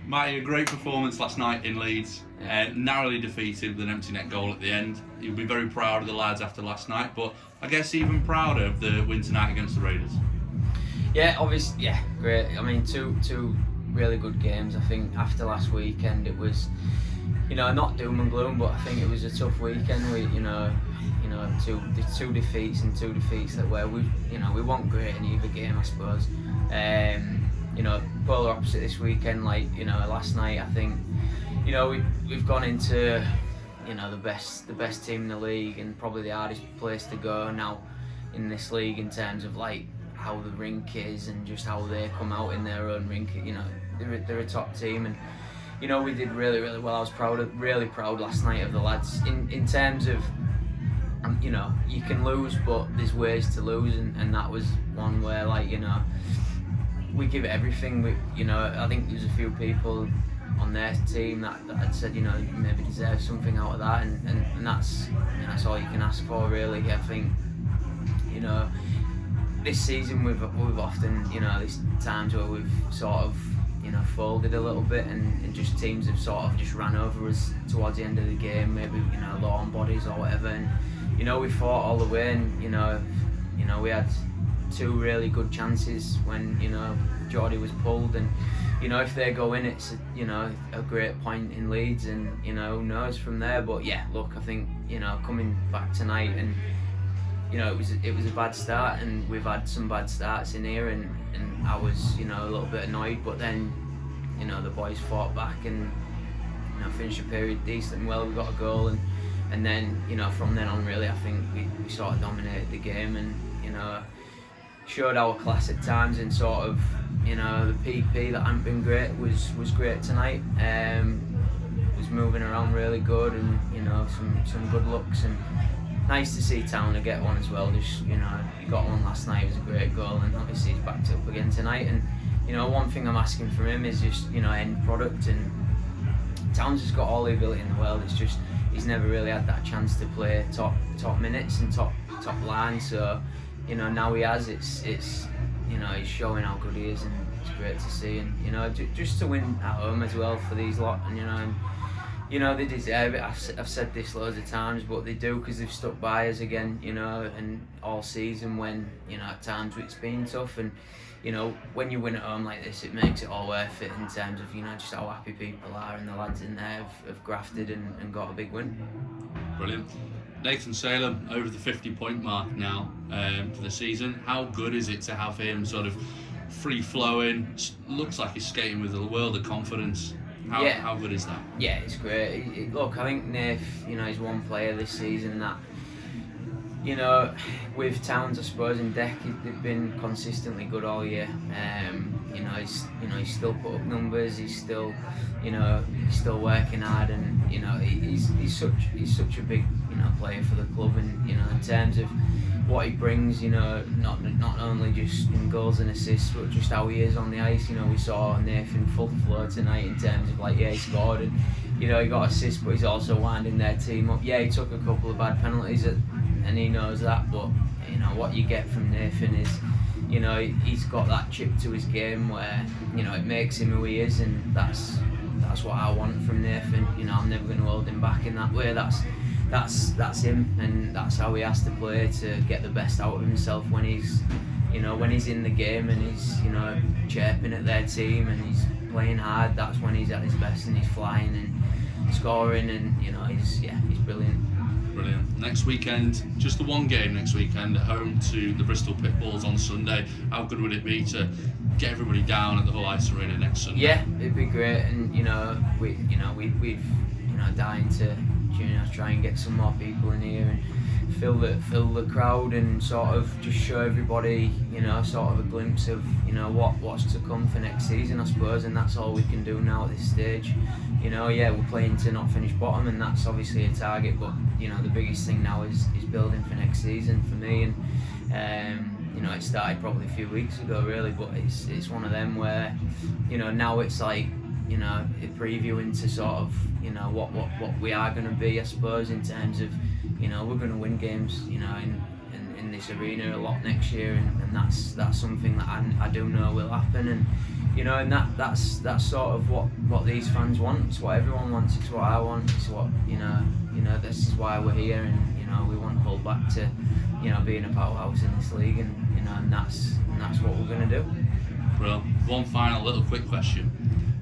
Matty, a great performance last night in Leeds. Narrowly defeated with an empty net goal at the end. You'll be very proud of the lads after last night, but I guess even prouder of the win tonight against the Raiders. Yeah, obviously, yeah, great. I mean, two really good games. I think after last weekend it was, not doom and gloom, but I think it was a tough weekend. We, two defeats that where we weren't great in either game, I suppose. Polar opposite this weekend. Last night, I think, we've gone into, the best team in the league and probably the hardest place to go now in this league in terms of how the rink is and just how they come out in their own rink. They're a top team, and we did really, really well. I was really proud last night of the lads in terms of, you can lose, but there's ways to lose, and that was one where we give it everything. I think there's a few people on their team that had said, maybe deserve something out of that, and that's all you can ask for, really. I think, this season we've often, there's times where we've sort of, folded a little bit, and just teams have sort of just ran over us towards the end of the game, maybe, low on bodies or whatever, and, we fought all the way, and, we had two really good chances when, Geordie was pulled, and, if they go in, it's, a great point in Leeds, and, who knows from there. But yeah, look, I think, coming back tonight, and, it was a bad start, and we've had some bad starts in here, and I was, a little bit annoyed, but then, the boys fought back and, finished the period decent well. We got a goal, and then, from then on, really, I think we sort of dominated the game, and, showed our class at times, and sort of, the PP that hadn't been great was great tonight. Was moving around really good, and, some good looks, and nice to see Towner get one as well. Just, he got one last night. It was a great goal, and obviously he's backed up again tonight. And, one thing I'm asking from him is just, end product. And Towns has got all the ability in the world. It's just he's never really had that chance to play top minutes and top line. So, now he has. It's he's showing how good he is, and it's great to see. And just to win at home as well for these lot, and they deserve it. I've said this loads of times, but they do, because they've stuck by us again, and all season when, at times it's been tough, and, when you win at home like this, it makes it all worth it in terms of, just how happy people are, and the lads in there have grafted and got a big win. Brilliant. Nathan Salem over the 50-point mark now for the season. How good is it to have him sort of free-flowing? Looks like he's skating with a world of confidence. How good is that? Yeah, it's great. Look, I think Nath, he's one player this season that, with Towns, I suppose, and Deck, they've been consistently good all year. He's still put up numbers. He's still working hard, and he's such a big player for the club, and in terms of what he brings, not only just in goals and assists, but just how he is on the ice. We saw Nathan full flow tonight in terms of he scored, and he got assists, but he's also winding their team up. Yeah, he took a couple of bad penalties, and he knows that. But what you get from Nathan is, he's got that chip to his game where it makes him who he is, and that's what I want from Nathan. I'm never going to hold him back in that way. That's him, and that's how he has to play to get the best out of himself when he's in the game, and he's chirping at their team, and he's playing hard. That's when he's at his best, and he's flying and scoring, and he's brilliant. Brilliant. Next weekend, just the one game next weekend at home to the Bristol Pitbulls on Sunday. How good would it be to get everybody down at the Hull Ice Arena next Sunday? Yeah, it'd be great, and we've dying to try and get some more people in here and fill the crowd, and sort of just show everybody sort of a glimpse of what's to come for next season, I suppose. And that's all we can do now at this stage. We're playing to not finish bottom, and that's obviously a target, but the biggest thing now is building for next season for me. And it started probably a few weeks ago, really, but it's one of them where now it's like a preview into sort of what we are going to be, I suppose, in terms of we're going to win games in this arena a lot next year, and that's something that I do know will happen. And and that's sort of what these fans want. It's what everyone wants. It's what I want. It's what this is why we're here, and we want Hull back to being a powerhouse in this league, and that's what we're gonna do. Well, one final little quick question.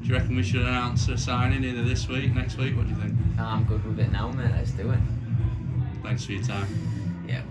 Do you reckon we should announce a signing either this week, next week? What do you think? I'm good with it now, mate. Let's do it. Thanks for your time. Yeah.